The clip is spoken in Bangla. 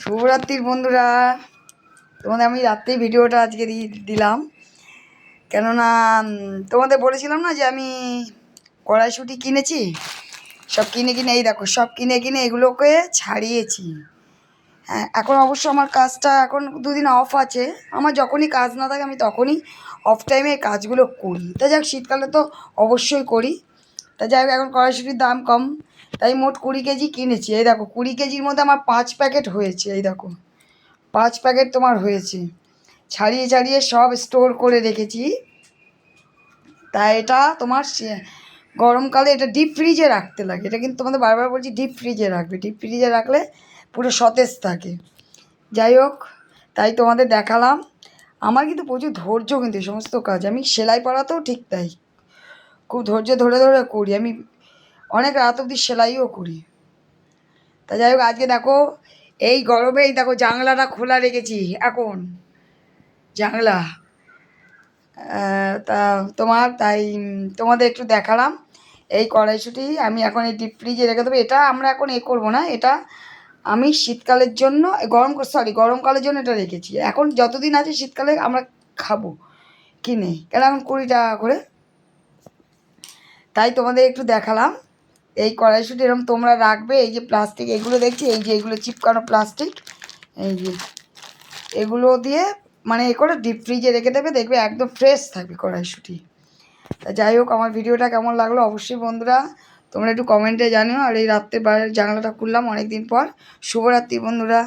শুভরাত্রির বন্ধুরা, তোমাদের আমি রাত্রেই ভিডিওটা আজকে দিলাম। কেননা তোমাদের বলেছিলাম না যে আমি কড়াইশুঁটি কিনেছি, সব কিনে এই দেখো সব কিনে এগুলোকে ছাড়িয়েছি। হ্যাঁ, এখন অবশ্য আমার কাজটা এখন দুদিন অফ আছে। আমার যখনই কাজ না থাকে আমি তখনই অফ টাইমে এই কাজগুলো করি। তা যাক, শীতকালে তো অবশ্যই করি। তা যাই হোক, এখন কড়াইশুঁটির দাম কম, তাই মোট 20 কেজি কিনেছি। এই দেখো 20 কেজির মধ্যে আমার 5 প্যাকেট হয়েছে। এই দেখো 5 প্যাকেট তোমার হয়েছে। ছাড়িয়ে সব স্টোর করে রেখেছি। তা এটা তোমার গরমকালে এটা ডিপ ফ্রিজে রাখতে লাগে। এটা কিন্তু তোমাদের বারবার বলছি, ডিপ ফ্রিজে রাখবে। ডিপ ফ্রিজে রাখলে পুরো সতেজ থাকে। যাই হোক, তাই তোমাদের দেখালাম। আমার কিন্তু প্রচুর ধৈর্য, কিন্তু এই সমস্ত কাজ আমি সেলাই পড়াতেও ঠিক তাই, খুব ধৈর্য ধরে করি। আমি অনেক রাত অবধি সেলাইও করি। তা যাই হোক, আজকে দেখো এই গরমে এই দেখো জানলাটা খোলা রেখেছি। এখন জানলা তা তাই তোমাদের একটু দেখালাম। এই কড়াইশুঁটি আমি এখন এই ডিপ ফ্রিজে রেখে দেবো। এটা আমরা এখন করবো না, এটা আমি শীতকালের জন্য গরমকালের জন্য এটা রেখেছি। এখন যতদিন আছে শীতকালে আমরা খাবো কিনে, কেন এখন 20 টাকা করে। তাই তোমাদের একটু দেখালাম। এই কড়াইশুঁটি এরকম তোমরা রাখবে। এই যে প্লাস্টিক এগুলো দেখছি, এই যে এগুলো চিপকানো প্লাস্টিক, এই যে এগুলো দিয়ে মানে করে ডিপ ফ্রিজে রেখে দেবে, দেখবে একদম ফ্রেশ থাকবে কড়াইশুঁটি। তা যাই হোক, আমার ভিডিওটা কেমন লাগলো অবশ্যই বন্ধুরা তোমরা একটু কমেন্টে জানিও। আর এই রাত্রে বাইরের জানলাটা খুললাম অনেক দিন পর। শুভরাত্রি বন্ধুরা।